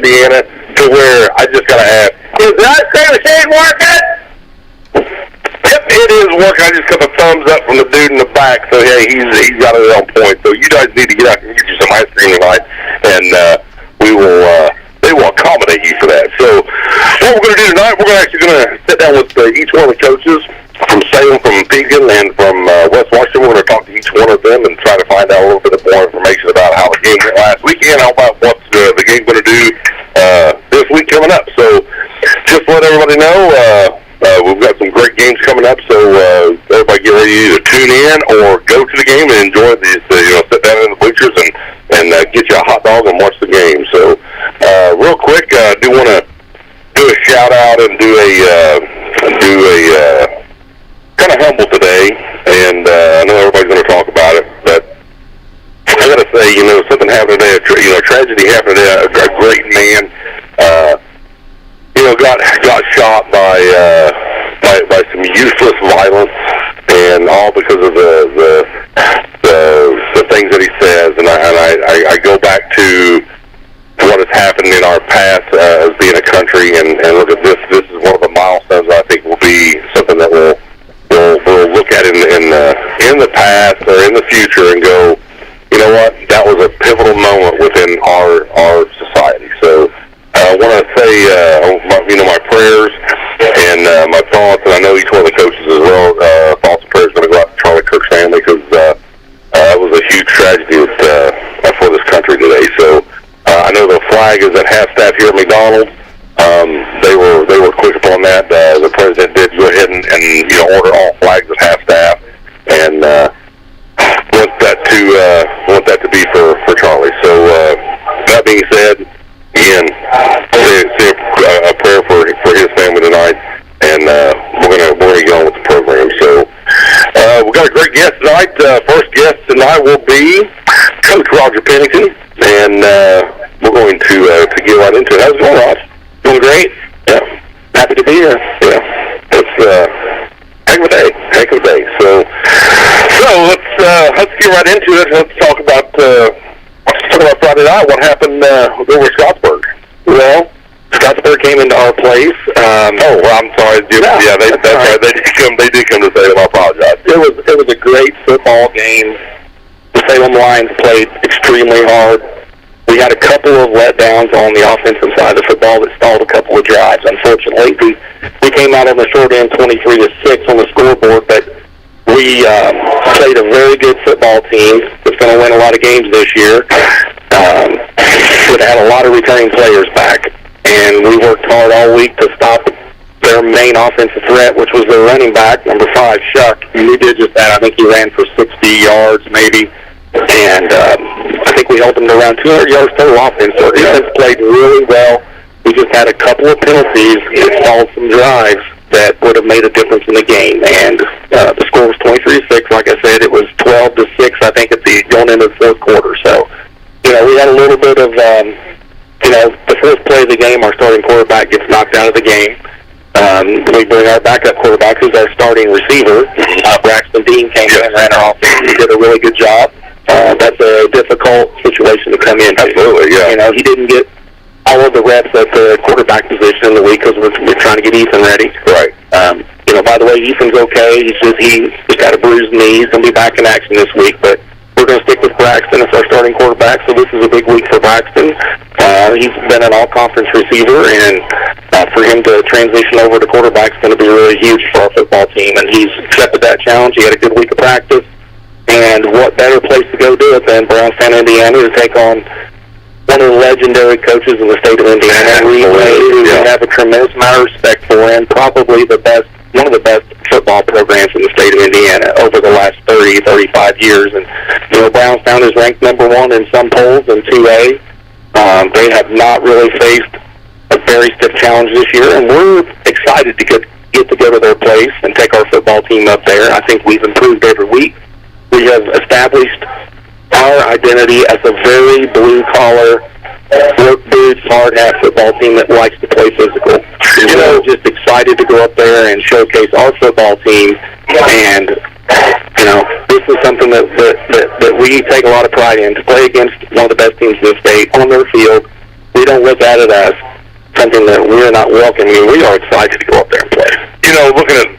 Indiana, to where I just got to ask, is the ice cream machine working? Yep, it is working. I just got a thumbs up from the dude in the back, so hey, he's got it on point. So you guys need to get out and get you some ice cream tonight, and they will accommodate you for that. So what we're going to do tonight, we're actually going to sit down with each one of the coaches from Salem, from Pekin, and from West Washington. We're going to talk to each one of them and try to find out a little bit more information about how the game went last weekend, how about what the game's going to do this week coming up. So just let everybody know, we've got some great games coming up, so everybody get ready to tune in or go to the game and enjoy sit down in the bleachers and get you a hot dog and watch the game. So real quick, I do want to do a shout out and do a kind of humble today, and I know everybody's going to talk about it, but I got to say, something happened today, a tragedy happened today. A great man, got shot by some useless violence, and all because of the things that he says. And I go back to what has happened in our past as being a country, and look at this. This is one of the milestones I think will be something that we'll look at in the past or in the future and go, you know what, that was a pivotal moment within our society. So I want to say, my prayers and my thoughts, and I know each one of the coaches as well, thoughts and prayers going to go out to Charlie Kirk's family, because it was a huge tragedy for this country today. So I know the flag is at half-staff here at McDonald's. They were quick upon that. The president did go ahead and order all flags at half-staff, and want that to be for Charlie. So that being said, again, say a prayer for his family tonight, and we're gonna get on with the program. So we've got a great guest tonight. First guest tonight will be Coach Roger Pennington, and we're going to get right into it. How's it going, Rod? Doing great. Yeah, happy to be here. Yeah, it's heck of a day. So let's get right into it. Let's talk about Friday night. What happened over Scottsburg? Well, Scottsburg came into our place. I'm sorry. Yeah, that's right. They did come to Salem. I apologize. It was a great football game. The Salem Lions played extremely hard. We had a couple of letdowns on the offensive side of the football that stalled a couple of drives. Unfortunately, we came out on the short end 23-6 on the scoreboard, but we played a very good football team that's going to win a lot of games this year. It had a lot of returning players back, and we worked hard all week to stop their main offensive threat, which was their running back, number 5, Shuck. And we did just that. I think he ran for 60 yards maybe, and I think we held him to around 200 yards total offense. So our defense played really well. We just had a couple of penalties that stalled some drives that would have made a difference in the game, and the score was 23-6. Like I said, it was 12-6, I think, at the going into the fourth quarter. So, we had a little bit of, the first play of the game, our starting quarterback gets knocked out of the game. We bring our backup quarterback, who's our starting receiver. Braxton Dean came in and ran our offense. He did a really good job. That's a difficult situation to come into. Absolutely, yeah. He didn't get all of the reps at the quarterback position in the week because we're trying to get Ethan ready. Right. By the way, Ethan's okay. He just got a bruised knee. He's going to be back in action this week, but we're going to stick with Braxton as our starting quarterback, so this is a big week for Braxton. He's been an all-conference receiver, and for him to transition over to quarterback is going to be really huge for our football team, and he's accepted that challenge. He had a good week of practice, and what better place to go do it than Brownstown, Indiana, to take on one of the legendary coaches in the state of Indiana. We have a tremendous amount of respect for him, probably one of the best football programs in the state of Indiana over the last 30, 35 years. And, Brownstown is ranked number 1 in some polls in 2A. They have not really faced a very stiff challenge this year, and we're excited to get to go to their place and take our football team up there. I think we've improved every week. We have established our identity as a very blue-collar, work boots, hard-hat football team that likes to play physical. Just excited to go up there and showcase our football team. And, this is something that we take a lot of pride in, to play against one of the best teams in the state on their field. We don't look at it it as something that we're not welcoming. We are excited to go up there and play. Looking at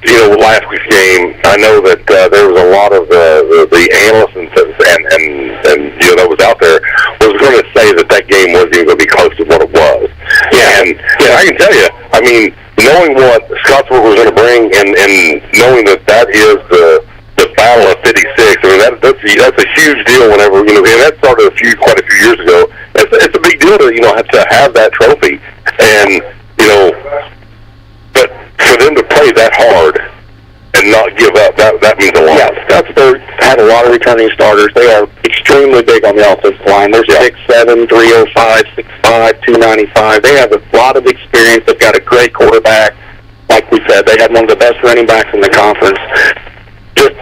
last week's game, I know that there was a lot of the analysts and that was out there was going to say that game wasn't even going to be close to what it was. Yeah, and I can tell you, I mean, knowing what Scottsburg was going to bring, and knowing that is the Battle of 56. I mean, that's a huge deal. Whenever and that started quite a few years ago. It's a big deal to have that trophy, and but for them to play that hard and not give up, that means a lot. Yeah, Scottsburg had a lot of returning starters. They are extremely big on the offensive line. They're 6'7", 305, 6'5", 295. They have a lot of experience. They've got a great quarterback. Like we said, they had one of the best running backs in the conference. Just,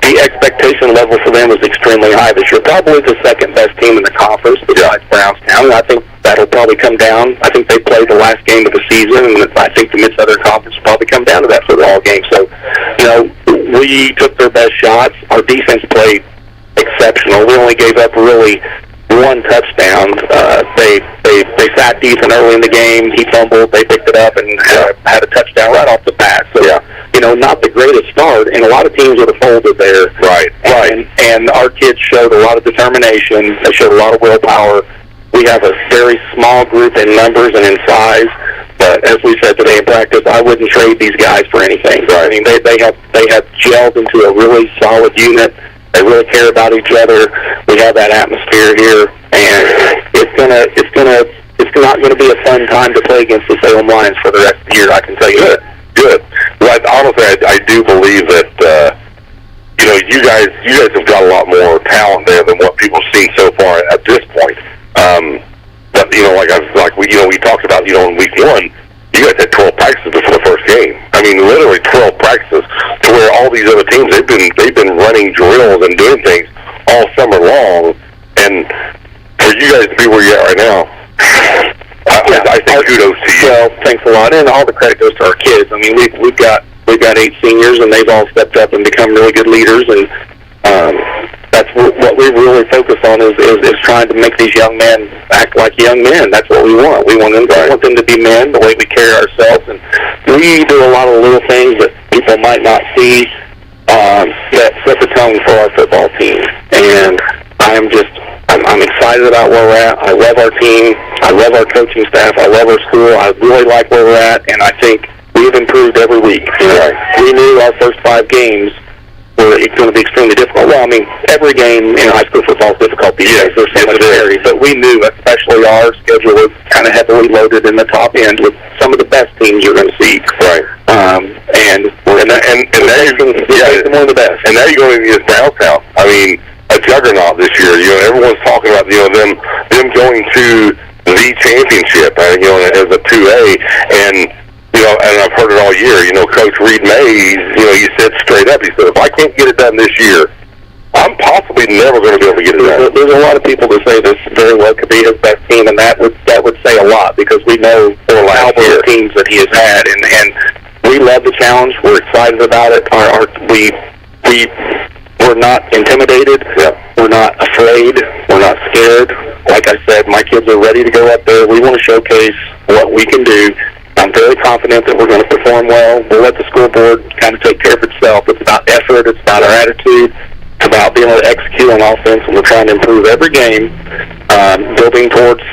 the expectation level for them is extremely high this year. Probably the second best team in the conference besides Brownstown. I think that'll probably come down. I think they played the last game of the season, and I think the Mid-Southern Conference will probably come down to that football game. So, we took their best shots. Our defense played exceptional. We only gave up really one touchdown. They sat Ethan early in the game. He fumbled. They picked it up and had a touchdown right off the bat. So, not the greatest start, and a lot of teams would have folded there. Right. And our kids showed a lot of determination. They showed a lot of willpower. We have a very small group in numbers and in size, but as we said today in practice, I wouldn't trade these guys for anything. Right. I mean, they have gelled into a really solid unit. They really care about each other. We have that atmosphere here, and it's not gonna be a fun time to play against the Salem Lions for the rest of the year. I can tell you that. Good. Well, honestly, I do believe that you guys have got a lot more talent there than what people have seen so far at this point. But we talked about in week one, you guys had 12 practices before the first game. I mean, literally 12 practices, to where all these other teams they've been running drills and doing things all summer long, and for you guys to be where you're at right now. I think kudos to you. Well, thanks a lot, and all the credit goes to our kids. I mean, we've got 8 seniors, and they've all stepped up and become really good leaders, and that's what we really focus on is trying to make these young men act like young men. That's what we want. We want them to be men the way we carry ourselves, and we do a lot of little things that people might not see that set the tone for our football team. And I'm excited about where we're at. I love our team. I love our coaching staff. I love our school. I really like where we're at, and I think we've improved every week. We knew our first 5 games were going to be extremely difficult. Well, I mean, every game in high school football is difficult these days. There's so much variety, but we knew, especially our schedule was kind of heavily loaded in the top end with some of the best teams you're going to see. Right. And now you're going to see one of the best. And now you're going against Brownstown. I mean, a juggernaut this year. Everyone's talking about them going to the championship. As a 2A, and I've heard it all year. Coach Reed Mays, he said straight up, he said, if I can't get it done this year, I'm possibly never going to be able to get it done. There's a lot of people that say this very well could be his best team, and that would say a lot, because we know the caliber of teams that he has had, and we love the challenge. We're excited about it. We're not intimidated. Yeah. We're not afraid. We're not scared. Like I said, my kids are ready to go up there. We want to showcase what we can do. I'm very confident that we're going to perform well. We'll let the school board kind of take care of itself. It's about effort. It's about our attitude. It's about being able to execute on offense, and we're trying to improve every game, building towards,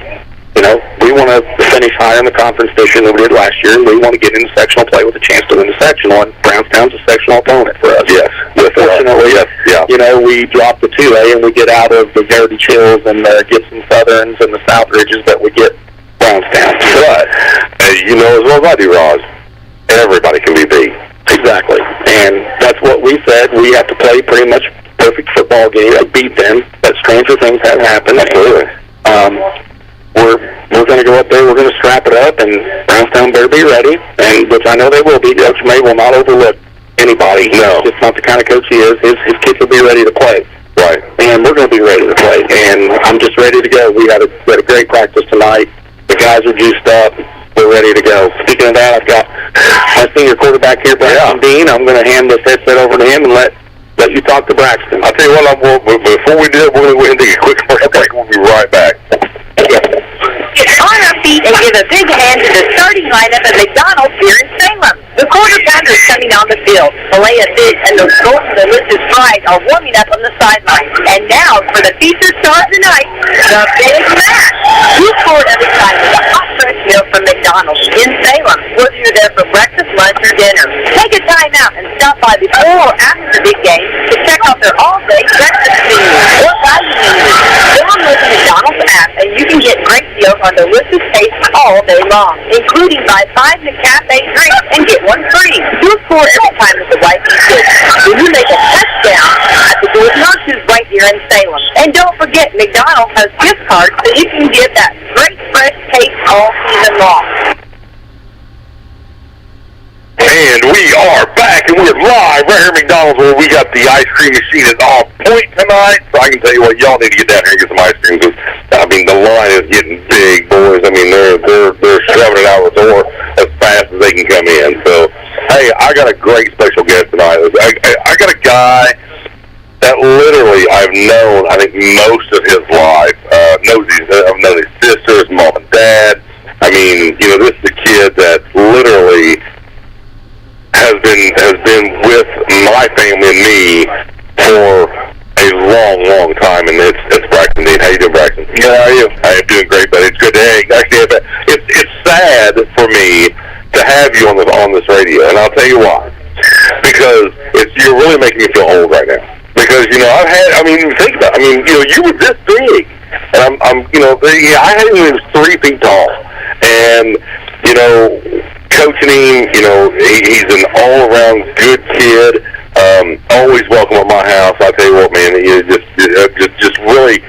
we want to finish higher in the conference this year than we did last year, and we want to get into sectional play with a chance to win the sectional, and Brownstown's a sectional opponent for us. Yes. Fortunately, we dropped the 2A, and we get out of the Heritage Hills and the Gibson Southerns and the South Ridges, but we get Brownstown. But, as well as I do, Roz, everybody can be beat. Exactly. And that's what we said. We have to play pretty much perfect football game to beat them, but stranger things have happened. Absolutely. We're going to go up there. We're going to strap it up, and Brownstown better be ready, and which I know they will be. Coach May will not overlook anybody. No. He's just not the kind of coach he is. His kids will be ready to play. Right. And we're going to be ready to play. And I'm just ready to go. We had a great practice tonight. The guys are juiced up. We're ready to go. Speaking of that, I've got my senior quarterback here, Braxton Dean. I'm going to hand this headset over to him and let you talk to Braxton. I'll tell you what, before we do it, we're going to go ahead and take a quick break. We'll be right back. On give a big hand to the starting lineup at McDonald's here in Salem. The quarter pounder is coming on the field. Malaya Fish and the Golden Delicious Fries are warming up on the sideline. And now for the feature star of the night, the Big Mac. You score every time with a hot fresh meal from McDonald's in Salem, whether you're there for breakfast, lunch, or dinner. Take a time out and stop by before or after the big game to check out their all-day breakfast menu or value menu. Download the McDonald's app and you can get great deals on delicious tastes all day long, including buy 5 McCafe drinks and get one free. You score every time with the wife and kids. When you make a touchdown at the Doors Nurses right here in Salem. And don't forget, McDonald's has gift cards so you can get that great fresh taste all season long. And we are back, and we're live right here at McDonald's, where we got the ice cream machine is on point tonight. So I can tell you what, y'all need to get down here and get some ice cream. Cause, I mean, the line is getting big, boys. I mean, they're shoving it out the door as fast as they can come in. So, hey, I got a great special guest tonight. I got a guy that literally I've known, I think, most of his life. I've known his sister, his mom and dad. I mean, you know, this is a kid that literally has been with my family and me for a long time, and it's Braxton Dean. How you doing, Braxton? Good. How are you? I'm doing great, buddy. It's good to actually. It's sad for me to have you on this radio, and I'll tell you why. Because you're really making me feel old right now. Because you know think about it. I mean, you know, you were this big, and I had him. He was 3 feet tall, and you know, coaching him, you know, he's an all-around good kid. Always welcome at my house. I tell you what, man, you're just really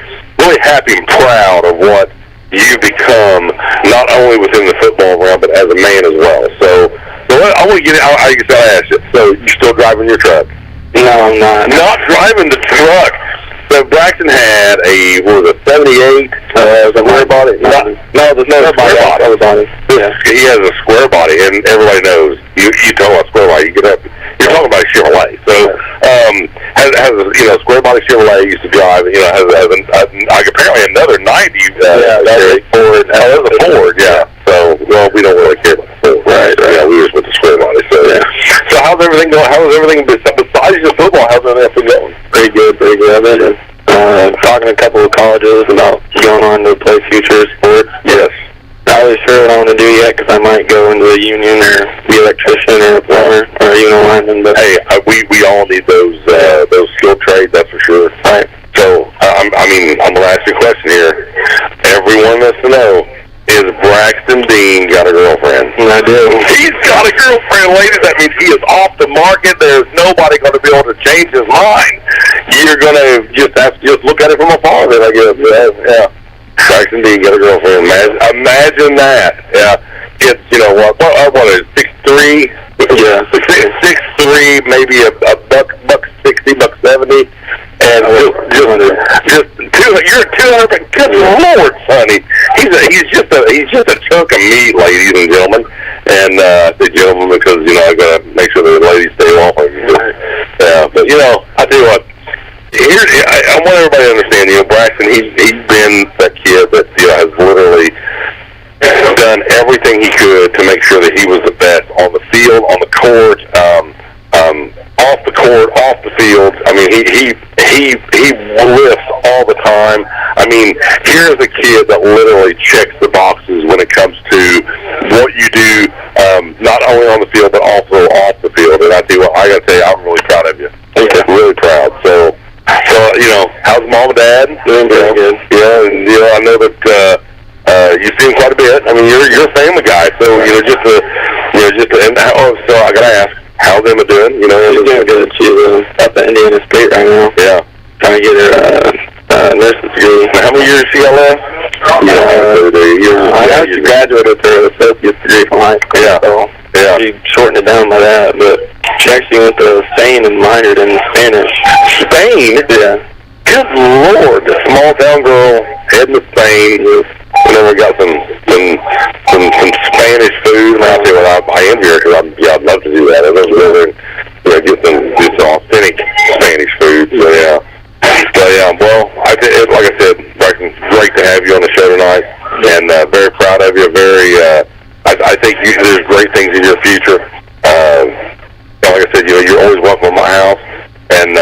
happy and proud of what you've become, not only within the football realm, but as a man as well. So I want to get it. I guess I'll ask you. So you're still driving your truck? No, I'm not. Not driving the truck. So Braxton had a 78? The square body? No, there's no square body. Yeah. He has a square body, and everybody knows. You talk about square body, you're talking about a Chevrolet. So, has a square body Chevrolet used to drive, you know, has apparently another 90, Ford. That's a Ford, yeah. So, well, we don't really care about the Ford. Right. Yeah, we just with the square body. So, yeah. So how's everything going? How's everything, besides your football, how's everything going? Pretty good. I've been talking to a couple of colleges about going on to play future sports. Yes. Not really sure what I want to do yet, because I might go into a union or be an electrician or a plumber or a lineman. But hey, we all need those skilled trades, that's for sure. Right. So I'm gonna ask you a question here. Everyone wants to know: is Braxton Dean got a girlfriend? I do. He's got a girlfriend, ladies. That means he is off the market. There's nobody going to be able to change his mind. You're going to just have to look at it from afar, then, I guess. Yeah. Braxton Dean got a girlfriend. Imagine that. Yeah. It's, you know, what is it, 6'3"? Yeah. 6'3", maybe a buck 60, buck 70. And you're 200. Good Lord, Sonny. He's just a chunk of meat, ladies and gentlemen. And I say gentlemen because you know I gotta make sure the ladies stay off of you. Yeah, but you know, I tell you what. I want everybody to understand. You know, Braxton, he's been that kid that has literally done everything he could to make sure that he was the best on the field, on the court. Off the court, off the field. I mean, he lifts all the time. I mean, here's a kid that literally checks the boxes when it comes to what you do, not only on the field but also off the field. And I tell you what, I gotta tell you, I'm really proud of you. I'm really proud. So you know, how's mom and dad? Doing very good. Yeah, and you know, I know that you see him quite a bit. I mean, you're a family guy, so so I gotta ask. How's Emma doing? You know, she's doing good. She's up at Indiana State right now. Yeah. Trying to get her nurse's degree. How many years she got left? I actually graduated with her associate's degree from high school. Yeah. So she shortened it down by that. But she actually went to Spain and minored in Spanish. Spain? Yeah. Good Lord. The small town girl heading to Spain. And then we got some Spanish food. And I'll tell you what, I envy her because I'd love to do that. I'd love to go there and get some authentic Spanish food. So yeah. Well, like I said, Braxton, great to have you on the show tonight, and very proud proud of you. I think there's great things in your future. Like I said, you're always welcome at my house, and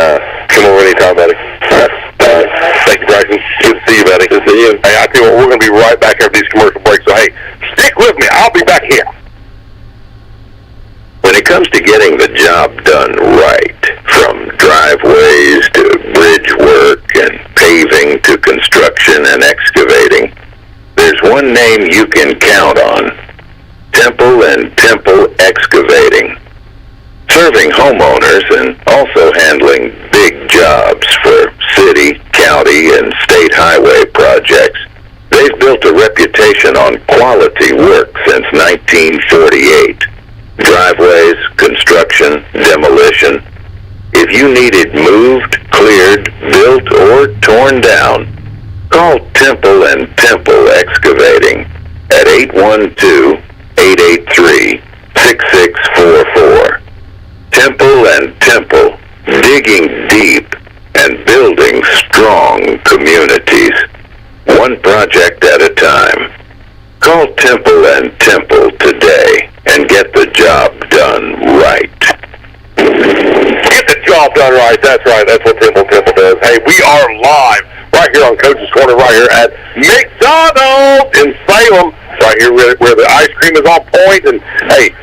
come over anytime, buddy. Thank you, Bryson. Good to see you, buddy. Good to see you. Hey, I tell you what, we're going to be right back after these commercial breaks, so hey, stick with me. I'll be back here. When it comes to getting the job done right, from driveways to bridge work and paving to construction and excavating, there's one name you can count on: Temple and Temple Excavating. Serving homeowners and also handling big jobs for city, county, and state highway projects, they've built a reputation on quality work since 1948. Driveways, construction, demolition. If you needed moved, cleared, built, or torn down, call Temple and Temple Excavating at 812-883-6644. Temple and Temple, digging deep and building strong communities, one project at a time. Call Temple and Temple today and get the job done right. Get the job done right. That's right. That's what Temple does. Hey, we are live right here on Coach's Corner, right here at McDonald's in Salem, right here where the ice cream is on point. And hey,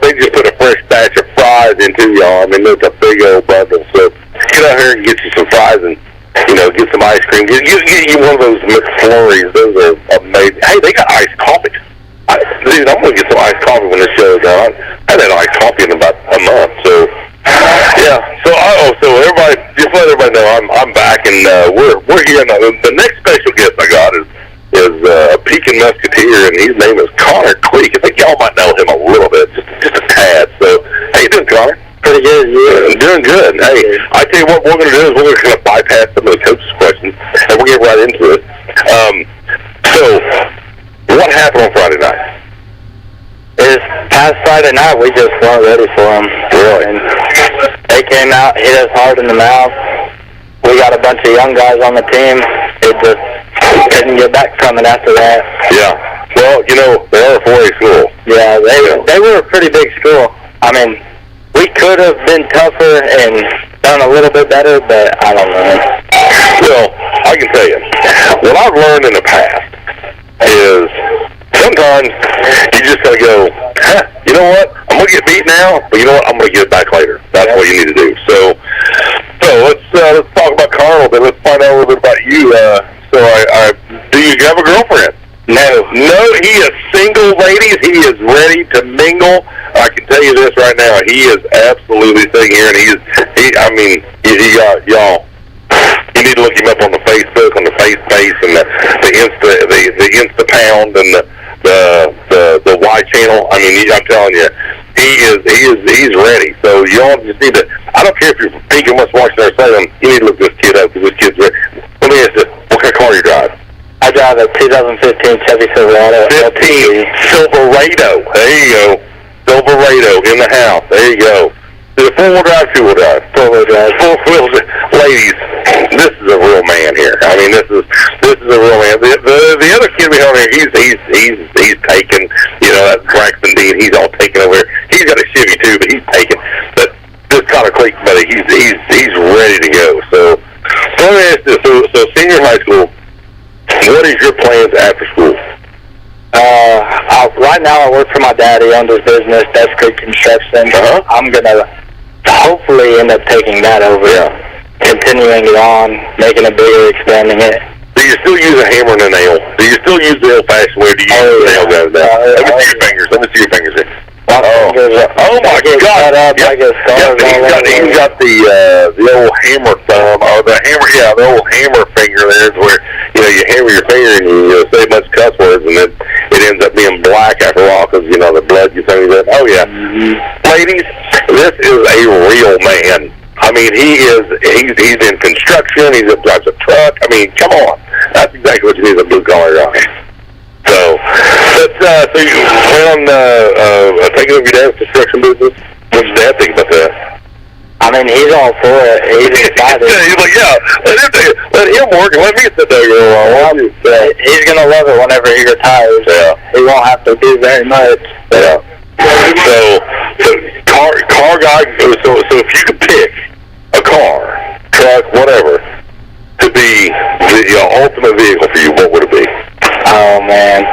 they just put a fresh batch of fries into y'all. I mean, it's a big old bundle. So get out here and get you some fries and, get some ice cream. Get you one of those McFlurries. Those are amazing. Hey, they got iced coffee. Dude, I'm going to get some iced coffee when this show is on. I haven't had iced coffee in about a month. So, yeah. So everybody, just let everybody know I'm back, and we're here. Now, the next special guest I got is a Pekin Musketeer, and his name is Connor Cleek. I think y'all might know him a little bit, just a tad. So, how you doing, Connor? Pretty good, yeah. Doing good. Hey, I tell you what we're going to do is we're going to kind of bypass some of the coach's questions, and we'll get right into it. So, what happened on Friday night? This past Friday night, we just weren't ready for them. Really? And they came out, hit us hard in the mouth. We got a bunch of young guys on the team. It just couldn't get back from it after that. Yeah. Well, they are a 4A school. Yeah, they were a pretty big school. I mean, we could have been tougher and done a little bit better, but I don't know. Well, I can tell you, what I've learned in the past is sometimes you just got to go, you know what, I'm going to get beat now, but you know what, I'm going to get it back later. That's what you need to do. So let's talk about Carl a bit. Let's find out a little bit about you. Do you have a girlfriend? No, he is single, ladies. He is ready to mingle. I can tell you this right now. He is absolutely sitting here, and y'all. You need to look him up on the Facebook, on the Face, and the Insta Pound, and the Y channel. I mean, I'm telling you, he's ready. So y'all just need to. I don't care if you're from Pekin, West Washington, or Salem. You need to look this kid up because this kid's ready. Let me ask you, what kind of car you drive? I drive a 2015 Chevy Silverado. 15 Silverado. There you go. Silverado in the house. There you go. Is it four-wheel drive, two-wheel drive? Four-wheel drive. Four-wheel drive. Ladies, this is a real man here. I mean, this is a real man. The other kid we have here, he's taken. That's Braxton Dean. He's all taken over here. He's got a Chevy too, but he's taken. But this Connor Cleek, buddy, he's ready to go. So let me ask this. So senior high school. What is your plans after school? Right now I work for my dad. He owns his business, Death Creek Construction. I'm going to hopefully end up taking that over, continuing it on, making it bigger, expanding it. Do you still use a hammer and a nail? Do you still use the old-fashioned way? Do you use the nail gun? Let me see your fingers. Let me see your fingers here. Oh my God! He's got the old hammer thumb, or the old hammer finger there, where you hammer your finger and you say a bunch of cuss words, and then it ends up being black after a while because the blood gets under it. Oh yeah, ladies, this is a real man. I mean, he's in construction. He drives a truck. I mean, come on, that's exactly what you need, a blue collar guy. So you plan on taking over your dad's construction business? What does Dad think about that? I mean, he's all for it. He's excited. He's like, yeah, let him work and let me sit there for a while. He's going to love it whenever he retires. Yeah. He won't have to do very much. Yeah. So car guy, so if you could pick a car, truck, whatever, to be the ultimate vehicle for you, what would it be? Oh, man.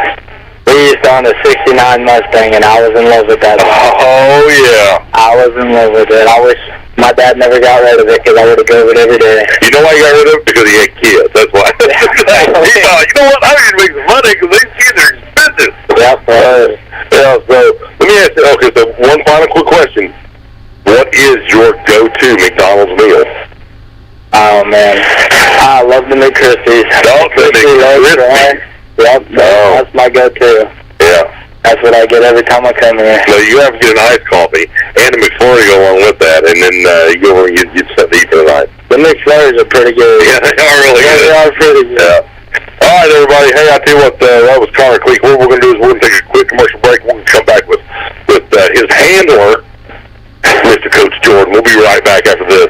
We used to own a 69 Mustang, and I was in love with that. Oh, yeah. I was in love with it. I wish my dad never got rid of it, because I would have drove it every day. You know why he got rid of it? Because he had kids. That's why. He thought, you know what? I need to make some money because these kids are expensive. Yep. Yeah, so let me ask you, okay, so one final quick question. What is your go-to McDonald's meal? Oh, man. I love the McCrispies. No, the McCrispies. Yep, that's my go-to. Yeah. That's what I get every time I come here. So you have to get an iced coffee and a McFlurry to go along with that, and then you go over and you something to eat for the night. The McFlurries are pretty good. Yeah, they are really good. They are pretty good. Yeah. All right, everybody. Hey, I tell you what, that was Connor Cleek. What we're going to do is we're going to take a quick commercial break. We're going to come back with his handler, Mr. Coach Jordan. We'll be right back after this.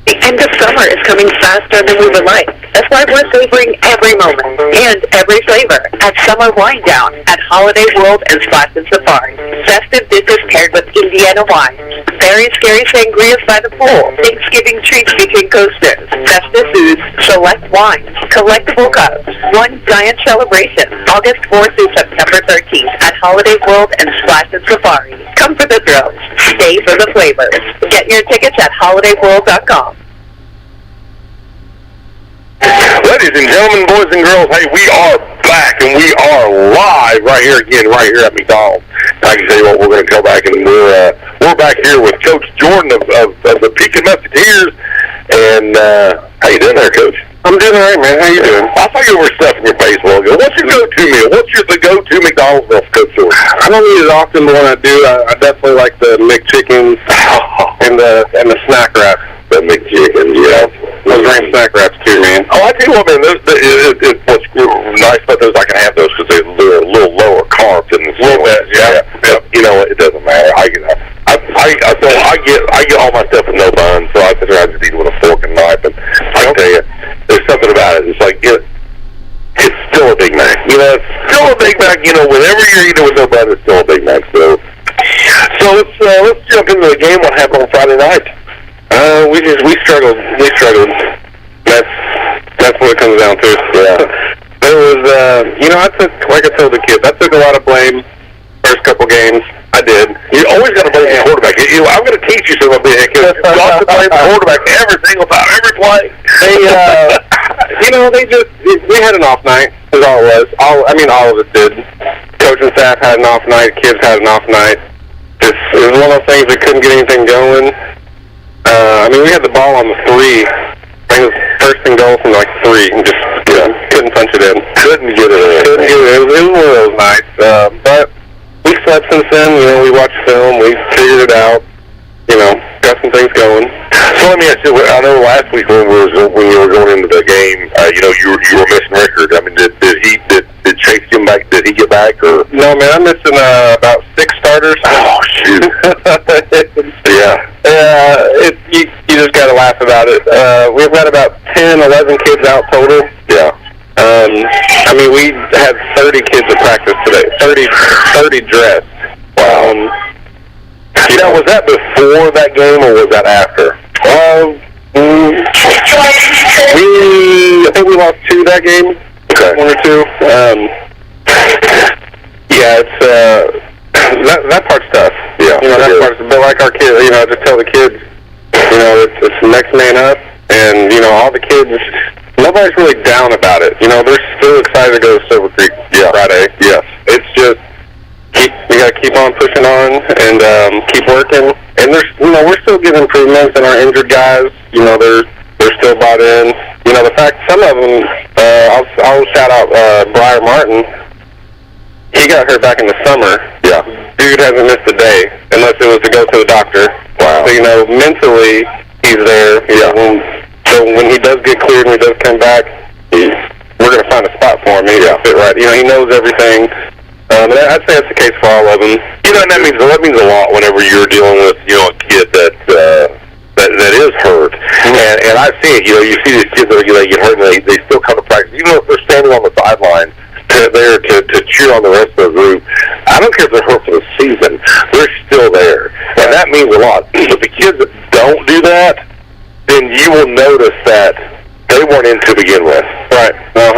The end of summer is coming faster than we would like. That's why we're savoring every moment and every flavor at Summer Wine Down at Holiday World and Splash and Safari. Festive dishes paired with Indiana wine. Very scary sangrias by the pool. Thanksgiving treats between coasters. Festive foods, select wines, collectible cups. One giant celebration. August 4th through September 13th at Holiday World and Splash and Safari. Come for the thrills. Stay for the flavors. Get your tickets at holidayworld.com. Ladies and gentlemen, boys and girls, hey, we are back, and we are live right here at McDonald's. I can tell you what, we're going to go back, and we're back here with Coach Jordan of the Pekin Musketeers. And how you doing there, Coach? I'm doing all right, man. How you doing? I saw you were stuffing your face a while ago. What's your go-to meal? What's the go-to McDonald's meal for Coach Jordan? I don't eat it often, but when I do, I definitely like the McChickens and the snack wraps. The McChickens, yeah. Those ranch snack wraps too, man. Oh, I tell you what, man. What's nice about those, I can have those because they're a little lower carbs than the sandwich. Yeah. You know, it doesn't matter. I get all my stuff with no buns, so I sit there and just eat with a fork and knife. And I tell you, there's something about it. It's like it's still a Big Mac. You know, it's still a Big Mac. You know, whenever you're eating with no bun, it's still a Big Mac. So let's jump into the game. What happened on Friday night? We struggled. That's what it comes down to. Yeah. There was, like I told the kids, I took a lot of blame first couple games. I did. You always got to blame the quarterback. I'm going to teach you something, because you have to blame the quarterback every single time, every play. We had an off night, is all it was. All of us did. Coaching staff had an off night. Kids had an off night. It was one of those things we couldn't get anything going. We had the ball on the 3. I think it was first and goal from like 3, and just couldn't punch it in. Couldn't get it in. It was one of those nights. But we slept since then. We watched film. We figured it out. Got some things going. So let me ask you. I know last week when you were going into the game, you were missing Richard. Did Chase get back? Did he get back or? No, man. I'm missing about 6 starters. Oh shoot. Yeah. You just got to laugh about it. We've got about 10, 11 kids out total. Yeah. We had 30 kids at practice today. 30 dressed. Wow. Now, was that before that game or was that after? I think we lost 2 that game. Okay. 1 or 2. It's that part's tough. Yeah. That part's a bit like our kids. I just tell the kids, it's the next man up, and all the kids. Nobody's really down about it. They're still excited to go to Silver Creek Friday. Yes. It's just we got to keep on pushing on and keep working. And there's, we're still getting improvements in our injured guys. They're still bought in. The fact some of them, I'll shout out Briar Martin. He got hurt back in the summer. Yeah. Dude hasn't missed a day unless it was to go to the doctor. Wow. So, mentally, he's there. So when he does get cleared and he does come back, we're going to find a spot for him. He's going to fit right. He knows everything. I'd say that's the case for all of them. And that means a lot whenever you're dealing with, a kid that is hurt. And I've seen it. You see these kids that get hurt, and they still come to practice, even though if they're standing on the sideline there to cheer on the rest of the group. I don't care if they're hurt for the season; they're still there, and that means a lot. But the kids that don't do that, then you will notice that they weren't in to begin with. Right, 100%.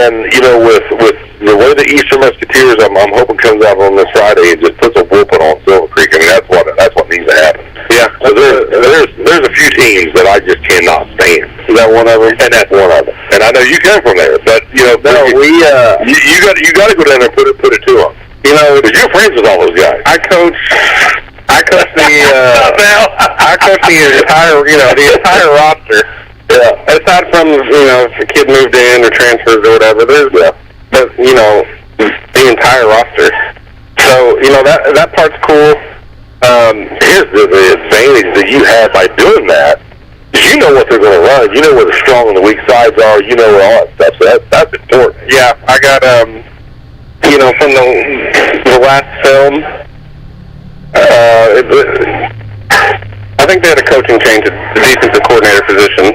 And with the way the Eastern Musketeers, I'm hoping comes out on this Friday and just puts a whooping on Silver Creek. I mean, that's what needs to happen. Yeah. So there's a few teams that I just cannot stand. Is that one of them? And that's one of them. And I know you come from there, but you got to go down there and put it to them. Because you're friends with all those guys. I coach the entire roster. Yeah. Aside from if a kid moved in or transfers or whatever, but the entire roster. So that part's cool. Here's the advantage that you have by doing that. You know what they're going to run. You know where the strong and the weak sides are. You know where all that stuff. So that's important. Yeah, I got from the last film. I think they had a coaching change at the defensive coordinator position.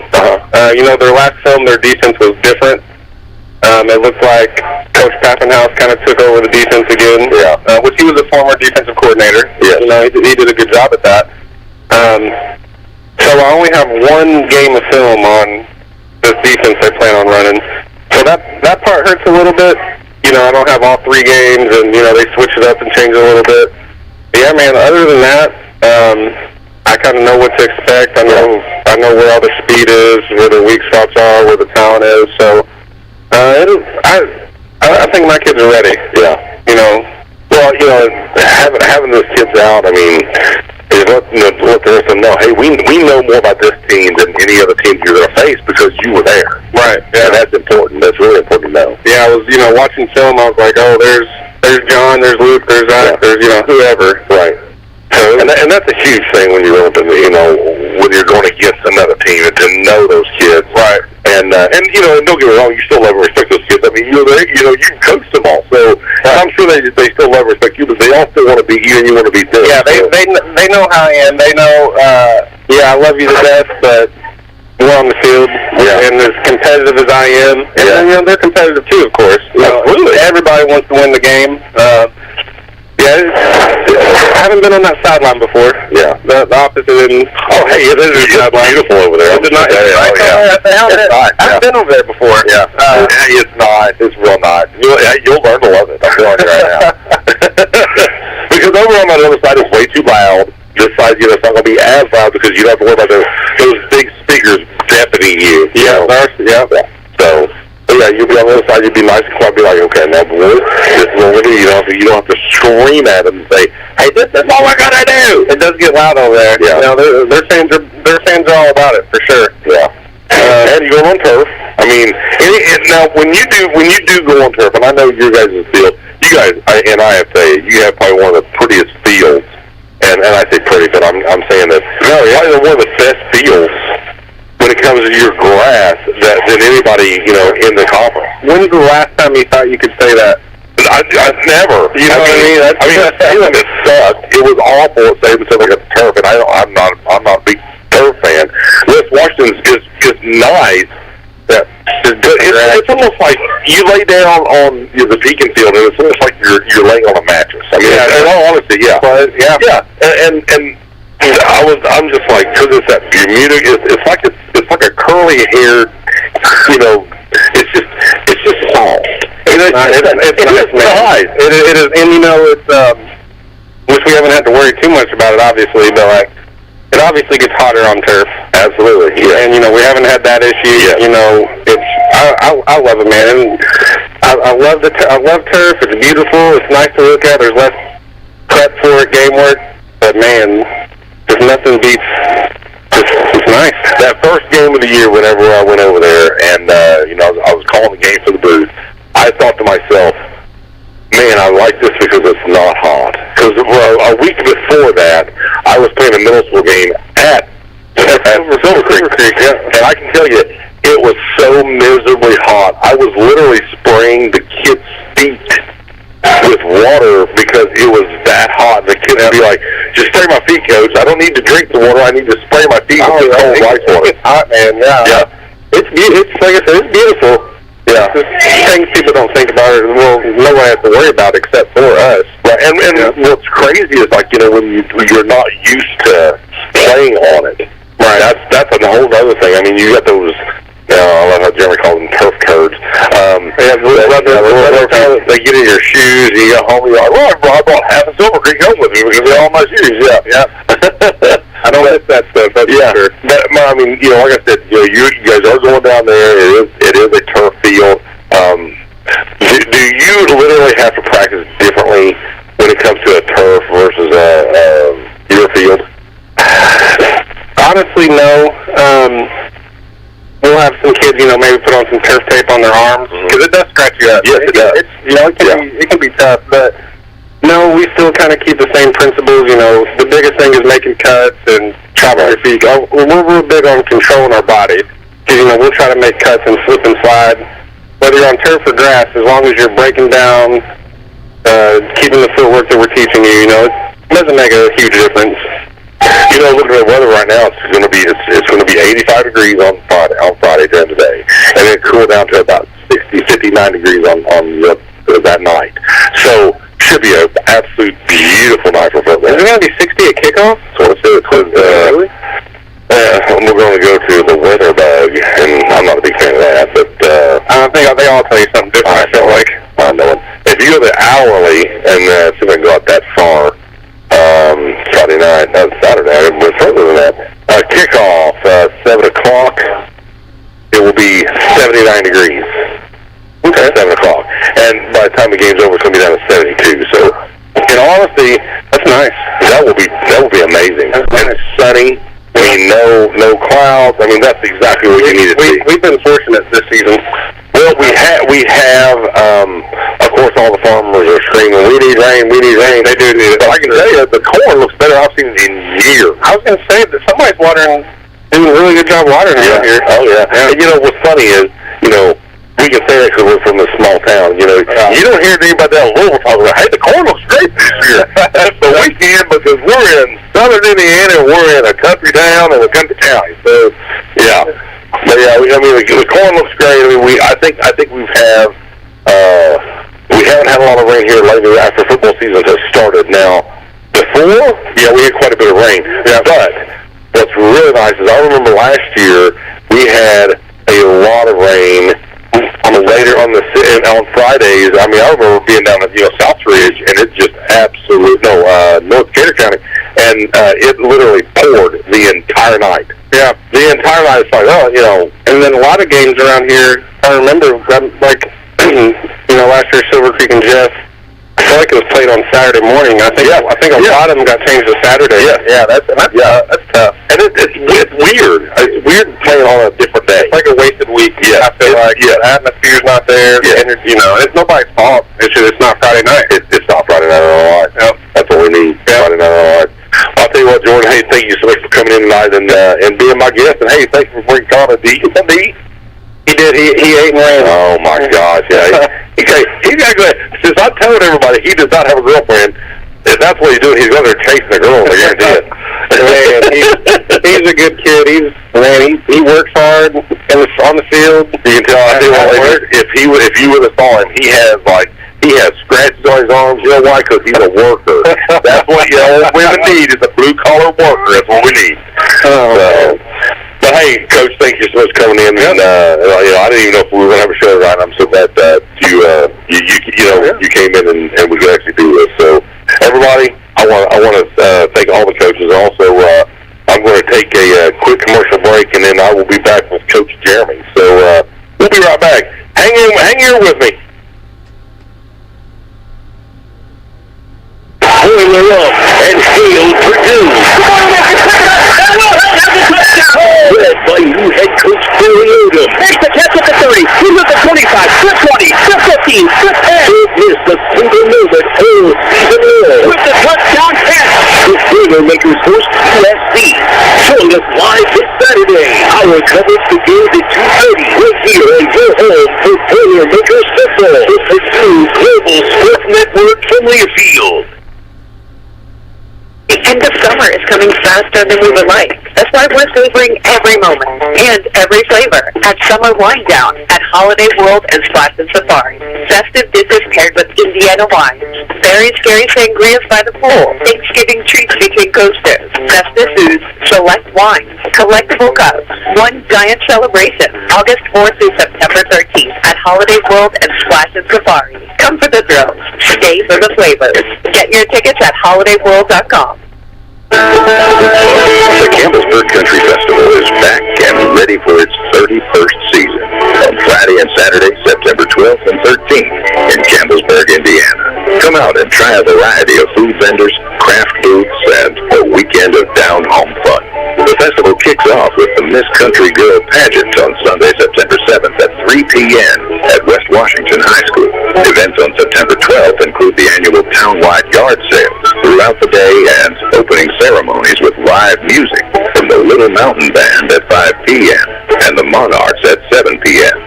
Their last film, their defense was different. It looked like Coach Pappenhouse kind of took over the defense again, which he was a former defensive coordinator. Yeah. He did a good job at that. So I only have one game of film on this defense they plan on running. So that part hurts a little bit. I don't have all 3 games, and they switch it up and change it a little bit. But yeah, man. Other than that, I kind of know what to expect. I know where all the speed is, where the weak spots are, where the talent is. So I think my kids are ready. Yeah. Well, having those kids out, I mean, is let the rest of them know, hey, we know more about this team than any other team you're going to face because you were there. Right. Yeah, and that's important. That's really important to know. Yeah, I was, watching film. I was like, oh, there's John, there's Luke, there's Zach, there's whoever. Right. So, and that's a huge thing when you're when you're going against another team, and to know those kids. Right. And don't get me wrong, you still love and respect those kids. I mean, you coached them all, so I'm sure they still love and respect you, but they all still want to be you, and you want to be them. Yeah, they know how I am. They know, I love you to death, but we're on the field, and as competitive as I am, and they're competitive too, of course. Absolutely. Everybody wants to win the game. I haven't been on that sideline before. Yeah. The opposite end. Oh, hey, it is beautiful over there. It's nice. I haven't been over there before. Yeah. It's nice. It's real nice. You'll learn to love it. I'm telling you right now. Because over on that other side, it's way too loud. This side, it's not going to be as loud because you don't have to worry about those big speakers deafening you. Yeah. So, you'll be on the other side. You'll be nice and quiet. Be like, okay, now, boys, this is what we do. You don't have to scream at them and say, hey, this is what we're gonna do. It does get loud over there. Yeah. Their fans are all about it for sure. Yeah. And you go on turf. I mean, now when you do go on turf, and I know your guys' field, you guys, and I have to say, you have probably one of the prettiest fields. And I say pretty, but I'm saying that probably one of the best fields when it comes to your grass than anybody in the conference. When's the last time you thought you could say that? I never. You know what I mean? Salem, it sucked. It was awful at Salem until they got the turf, and I'm not a big turf fan. West Washington is nice. Yeah. It's almost like you lay down on the Beacon field, and it's almost like you're laying on a mattress. I mean, in all honesty, yeah. But, And I'm just like, because it's that Bermuda, it's like a curly haired, it's just soft. It's nice. It is, and which we haven't had to worry too much about it, obviously, but it obviously gets hotter on turf. Absolutely, yeah. And we haven't had that issue. Yeah. I love it, man. And I love turf. It's beautiful. It's nice to look at. There's less prep for it, game work, but man, there's nothing beats. It's nice. That first game of the year, whenever I went over there, and I was calling the game for the booth, I thought to myself, man, I like this because it's not hot. Because a week before that, I was playing a middle school game at Silver Creek, and I can tell you, it was so miserably hot. I was literally spraying the kids' feet with water because it was that hot. The kids would be like, just spray my feet. feet, Coach. I don't need to drink the water. I need to spray my feet with cold ice water. It's hot, man. Yeah. It's like I said, it's beautiful. Yeah. Things people don't think about it. Well, no one has to worry about it except for us. Right. And what's crazy is like, you know, when you're not used to playing on it. Right. That's a whole other thing. I mean, you got those. I love how Jeremy calls them turf turds. They get in your shoes. You got home. You're like, well, I brought half a Silver Creek home with me because they're all my shoes. Yeah. I don't miss that stuff. That's sure. But I mean, you know, like I said, you know, you guys are going down there. It is a turf field. Do you literally have to practice differently when it comes to a turf versus your field? Honestly, no. We'll have some kids, you know, maybe put on some turf tape on their arms because it does scratch you up. Yes, it does. It's, you know, it can be tough, but no, we still kind of keep the same principles. You know, the biggest thing is making cuts and chopping your feet. We're real big on controlling our body because, you know, we'll try to make cuts and slip and slide. Whether you're on turf or grass, as long as you're breaking down, keeping the footwork that we're teaching you, you know, it doesn't make a huge difference. You know, looking at the weather right now, it's going to be 85 degrees on Friday during the day, and then cool down to about 60, 59 degrees on that night. So should be an absolute beautiful night for football. Is it going to be 60 at kickoff? So it's really? We're going to go to the weather bug, and I'm not a big fan of that, but I think they all tell you something different. I feel like I know it. If you go to hourly, and see if I can go out that far. Friday night, Saturday, I went further than that. Kickoff, 7 o'clock. It will be 79 degrees. Okay. 7 o'clock. And by the time the game's over, it's going to be down to 72. So, in honesty, that's nice. That will be amazing. That's nice. And it's sunny. I mean, no clouds. I mean, that's exactly what you need to see. We've been fortunate this season. Well, we have, of course, all the farmers are screaming, we need rain. They do need it. But I can tell you, the corn looks better I've seen in years. I was going to say that somebody's doing a really good job watering around here. Oh, yeah. And, you know, what's funny is, you know, we can say that because we're from a small town. You know, you don't hear anybody down in Louisville talking about, hey, the corn looks great this year. But we can because we're in southern Indiana and we're in a country town and a country county. So, yeah. But yeah, I mean, the corn looks great. I mean, I think we haven't had a lot of rain here lately after football season has started. Now, before, yeah, we had quite a bit of rain. Yeah. But what's really nice is I remember last year we had a lot of rain on Fridays. I mean, I remember being down at Southridge, and it just North Gator County, and it literally poured the entire night. Yeah, the entire night. It's like, and then a lot of games around here. I remember, like, last year Silver Creek and Jeff. I feel like it was played on Saturday morning. I think a lot of them got changed to Saturday. Yeah, that's tough. And it's weird. It's weird playing on a different day. It's like a wasted week. Yeah, I feel like the atmosphere's not there. Yeah. And it's nobody's fault. It's not Friday night. It's not Friday night at all. Yep. That's what we need. Yep. Friday night at all. I'll tell you what, Jordan. Hey, thank you so much for coming in tonight and being my guest. And hey, thanks for bringing Connor to eat something to eat. He did. He ate and ran. Oh my gosh! Yeah. He's got good. Since I told everybody he does not have a girlfriend, if that's what he's doing, he's going there chasing a girl. I guarantee it. Man, he's a good kid. He works hard on the field. You can tell. I think if you would have saw him, he has scratches on his arms. You know why? Because he's a worker. That's what women need is a blue collar worker. That's what we need. But hey, Coach, thank you so much for coming in. And I didn't even know if we were going to have a show tonight. I'm so glad that you came in and we could actually do this. So everybody, I want to thank all the coaches. Also, I'm going to take a quick commercial break, and then I will be back with Coach Jeremy. So we'll be right back. Hang here with me. Boiler up and hail Purdue. Led by new head coach Billy Odom. Makes the catch at the 30. He's at the 25, the 20, the 15, the 10. Don't miss the single moment all season long. With the touchdown pass. The Boilermakers host USC. Join us live this Saturday. Our coverage begins at 2:30 right here on your home for Boilermakers football. The Purdue Global Sports Network from Learfield. End of summer is coming faster than we would like. That's why we're savoring every moment and every flavor at Summer Wine Down at Holiday World and Splash and Safari. Festive dishes paired with Indiana wines. Very scary sangrias by the pool. Thanksgiving treats between coasters. Festive foods, select wines, collectible cups. One giant celebration. August 4th through September 13th at Holiday World and Splash and Safari. Come for the thrills. Stay for the flavors. Get your tickets at holidayworld.com. The Campbellsburg Country Festival is back and ready for its 31st season on Friday and Saturday, September 12th and 13th in Campbellsburg, Indiana. Come out and try a variety of food vendors, craft booths, and a weekend of down-home fun. The festival kicks off with the Miss Country Girl pageant on Sunday, September 7th at 3 p.m. at West Washington High School. Events on September 12th include the annual town-wide yard sales throughout the day and opening ceremonies with live music from the Little Mountain Band at 5 p.m. and the Monarchs at 7 p.m.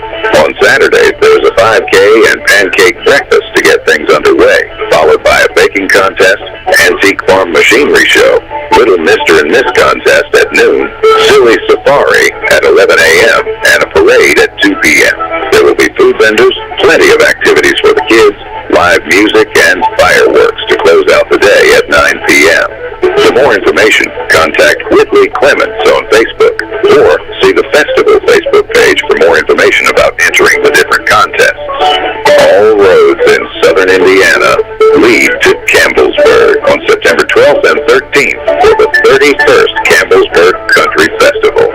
On Saturday, there's a 5K and pancake breakfast to get things underway, followed by a baking contest, antique farm machinery show, Little Mr. and Miss contest at noon, Silly Safari at 11 a.m., and a parade at 2 p.m. There will be food vendors, plenty of activities for the kids, live music, and fireworks to close out the day at 9 p.m. For more information, contact Whitley Clements on Facebook or see the festival Facebook page for more information about entering the different contests. All roads in southern Indiana lead to Campbellsburg on September 12th and 13th for the 31st Campbellsburg Country Festival.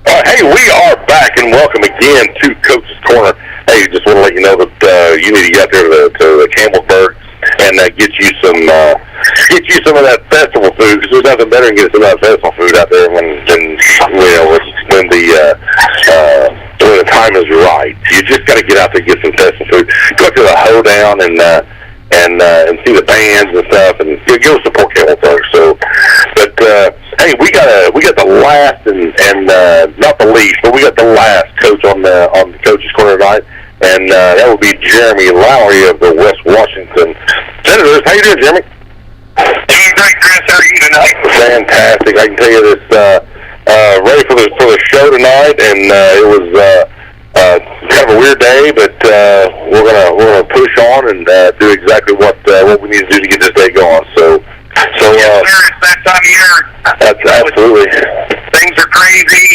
Hey, we are back, and welcome again to Coach's Corner. Hey, just want to let you know that you need to get out there to Campbellsburg and get you some of that festival food, because there's nothing better than getting some of that festival food out there when the time is right. You just got to get out there and get some festival food. Go to the hoedown and see the bands and stuff, and go support Campbellsburg. So, but hey, we got the last and not the least, but we got the last coach on the Coach's Corner tonight, and that would be Jeremy Lowry of the West Washington Senators. How you doing, Jeremy? Doing great, Chris. How are you tonight? Fantastic. I can tell you this. Ready for the show tonight, and it was kind of a weird day, but we're gonna push on and do exactly what we need to do to get this day going. So yes, sir, it's that time of year. That's absolutely. Things are crazy.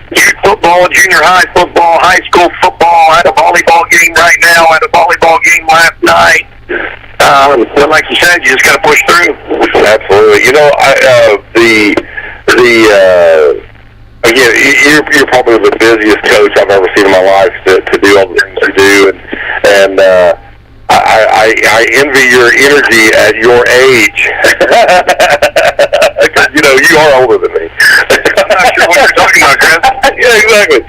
Youth football, junior high football, high school football. At a volleyball game right now. At a volleyball game last night. But like you said, you just got to push through. Absolutely. You know, again, you're probably the busiest coach I've ever seen in my life to do all the things you do, and I envy your energy at your age. Because, you know, you are older than me. I'm not sure what you're talking about, Chris. Yeah, exactly.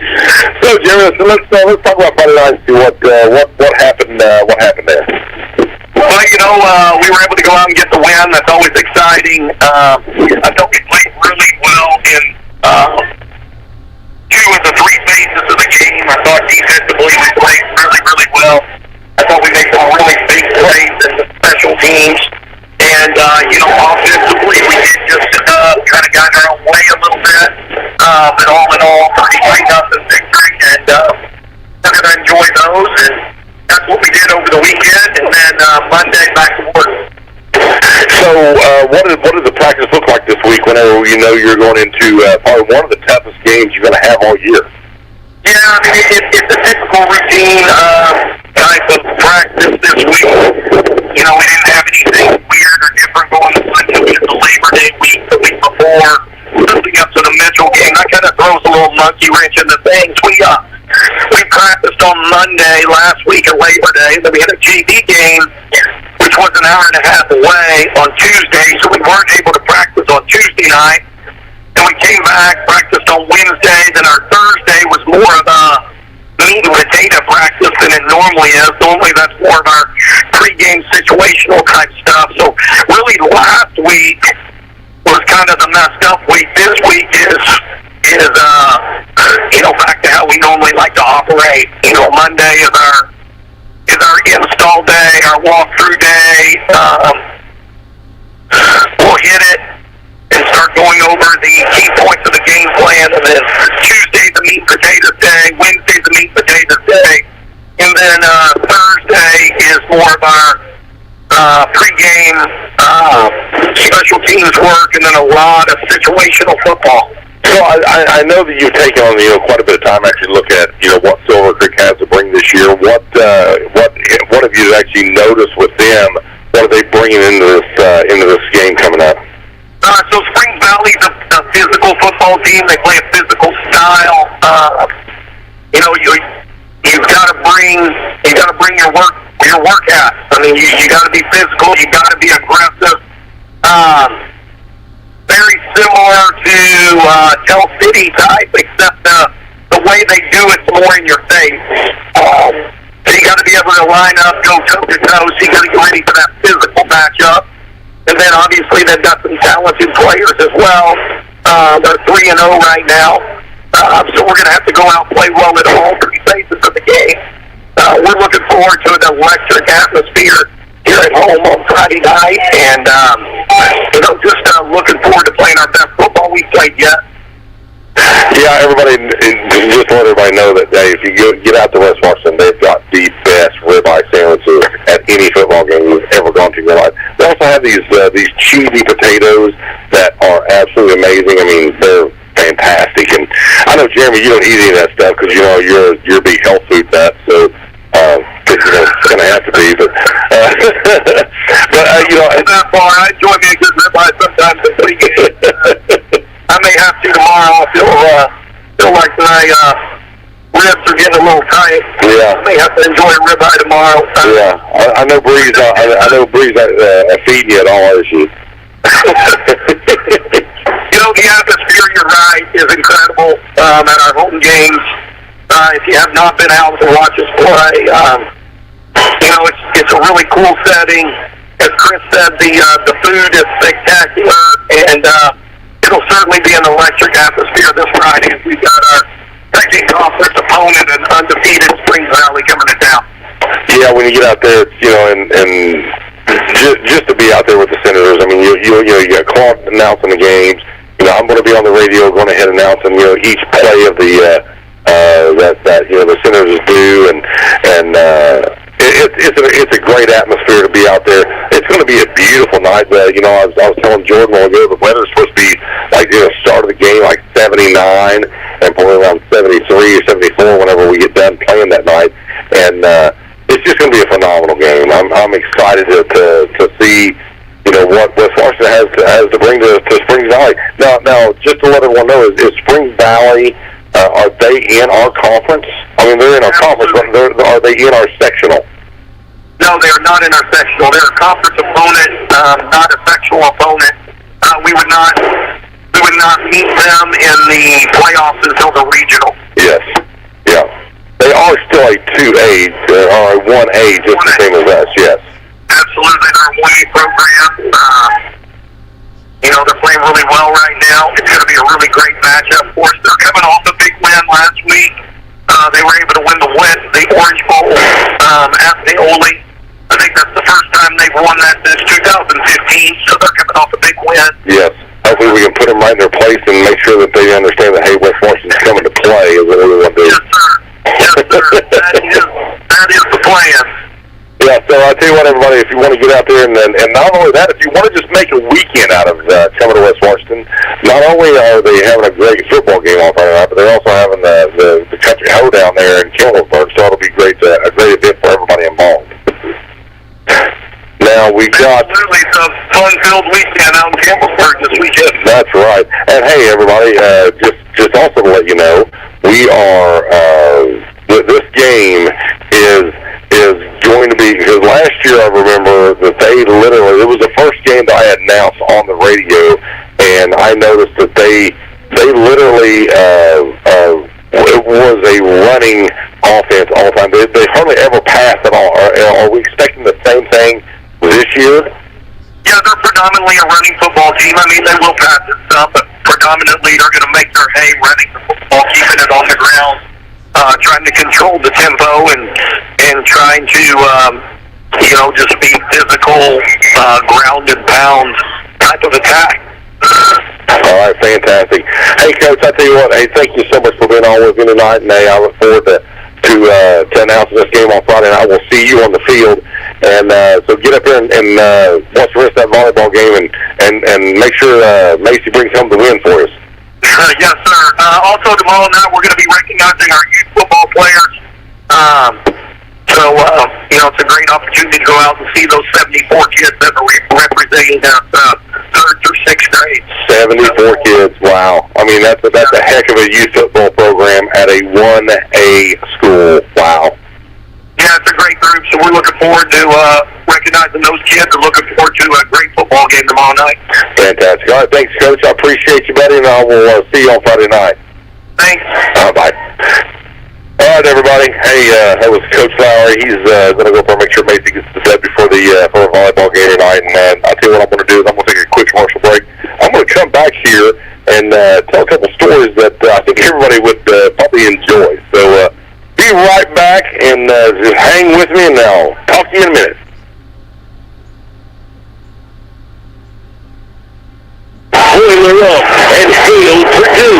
So, Jeremy, let's talk about Friday night and see what happened there. Well, you know, we were able to go out and get the win. That's always exciting. I thought we played really well in 2 of the 3 phases of the game. I thought defensively we played really, really well. I thought we made some really big plays in the special teams. And, you know, offensively we did just kind of got our own way a little bit. But all in all, 33-0 victory. And we're going to enjoy those. And that's what we did over the weekend. And then Monday back to work. So, what did the practice look like this week? Whenever you know you're going into probably one of the toughest games you're going to have all year. Yeah, I mean it's a typical routine type of practice this week. You know, we didn't have anything weird or different going on until the Labor Day week, the week before, leading up to the Mitchell game. That kind of throws a little monkey wrench in the things. We practiced on Monday last week at Labor Day. Then we had a JV game, which was an hour and a half away on Tuesday, so we weren't able to practice on Tuesday night. And we came back, practiced on Wednesday, then our Thursday was more of a meat and potato practice than it normally is. Normally that's more of our pregame situational type stuff. So really last week was kind of the messed up week. This week is you know, back to how we normally like to operate. You know, Monday is is our install day, our walkthrough day. We'll hit it and start going over the key points of the game plan. And then Tuesday's the meat and potatoes day, Wednesday's the meat and potatoes day, and then Thursday is more of our pregame special teams work, and then a lot of situational football. So I know that you've taken on quite a bit of time actually to look at what Silver Creek has to bring this year. What have you actually noticed with them? What are they bringing into this game coming up? So Springs Valley's a physical football team. They play a physical style. You've got to bring your work at. I mean, you got to be physical. You got to be aggressive. Very similar to Tell City type, except the way they do it's more in your face. So you got to be able to line up, go toe to toe. So you got to get ready for that physical matchup. And then obviously they've got some talented players as well. They're 3-0 right now. So we're going to have to go out and play well at all three phases of the game. We're looking forward to an electric atmosphere here at home on Friday night, and just looking forward to playing our best football we've played yet. Yeah, everybody, just let everybody know that if you get out to West Washington, they've got the best ribeye sandwiches at any football game you've ever gone to in your life. They also have these cheesy potatoes that are absolutely amazing. I mean, they're fantastic. And I know, Jeremy, you don't eat any of that stuff because you're a big health food nut, so. It's going to have to be, but that far, I enjoy me a good ribeye sometimes at pregame. I may have to tomorrow. I feel like my ribs are getting a little tight. Yeah. I may have to enjoy a ribeye tomorrow. Yeah, I know Breeze. I know Breeze feeding you at all, is she? The atmosphere, you're right, is incredible at our home games. If you have not been out to watch us play, it's a really cool setting. As Chris said, the food is spectacular, and it'll certainly be an electric atmosphere this Friday as we've got our second conference opponent, an undefeated Springs Valley, coming to town. Yeah, when you get out there, and just to be out there with the Senators, I mean, you got Clark announcing the games. I'm going to be on the radio going ahead announcing each play of the the Senators do, and it's a great atmosphere to be out there. It's going to be a beautiful night. I was telling Jordan while ago, the weather's supposed to be start of the game like 79 and probably around 73 or 74 whenever we get done playing that night, and it's just going to be a phenomenal game. I'm excited to see what West Washington has to bring to Springs Valley. Now, just to let everyone know, is Springs Valley. Are they in our conference? I mean, they're in our conference, but are they in our sectional? No, they are not in our sectional. They're a conference opponent, not a sectional opponent. We would not meet them in the playoffs until the regional. Yes. Yeah. They are still a 2A or a 1A, just the same as us. Yes. Absolutely, they're a 1A program. They're playing really well right now. It's going to be a really great matchup for us. They're coming off a big win last week. They were able to win the Orange Bowl at Paoli. I think that's the first time they've won that since 2015, so they're coming off a big win. Yes. Hopefully we can put them right in their place and make sure that they understand that, hey, West Washington's coming to play is what we want to do. Yes, sir. Yes, sir. That is the plan. Yeah, so I tell you what, everybody, if you want to get out there, and not only that, if you want to just make a weekend out of coming to West Washington, not only are they having a great football game on Friday night, but they're also having the country hoedown there in Campbellsburg, so it'll be a great event for everybody involved. Now we got absolutely a fun-filled weekend out in Campbellsburg this weekend. That's right, and hey, everybody, just also to let you know, we are this game is going to be, because last year I remember that it was the first game that I had announced on the radio, and I noticed that they literally it was a running offense all the time. They hardly ever passed at all. Are we expecting the same thing this year? Yeah, they're predominantly a running football team. I mean, they will pass it some, but predominantly they're going to make their hay running the football, keeping it on the ground, trying to control the tempo and and trying to, just be physical, ground and pound type of attack. All right, fantastic. Hey, Coach, I tell you what, hey, thank you so much for being on with me tonight, and I look forward to announcing this game on Friday, and I will see you on the field. And so get up there and watch the rest of that volleyball game, and make sure Macy brings home the win for us. Yes, sir. Also, tomorrow night we're going to be recognizing our youth football players. It's a great opportunity to go out and see those 74 kids that are representing us third through sixth grade. 74 kids, wow. I mean, that's a heck of a youth football program at a 1A school. Wow. Yeah, it's a great group, so we're looking forward to recognizing those kids and looking forward to a great football game tomorrow night. Fantastic. All right, thanks, Coach. I appreciate you, buddy, and I will see you on Friday night. Thanks. Bye. All right, everybody. Hey, that was Coach Lowry. He's going to go for make sure Macy gets the set before the volleyball game tonight. And I'll tell you what I'm going to do is I'm going to take a quick commercial break. I'm going to come back here and tell a couple stories that I think everybody would probably enjoy. So be right back and just hang with me, and I'll talk to you in a minute. Boiler up and hail Purdue.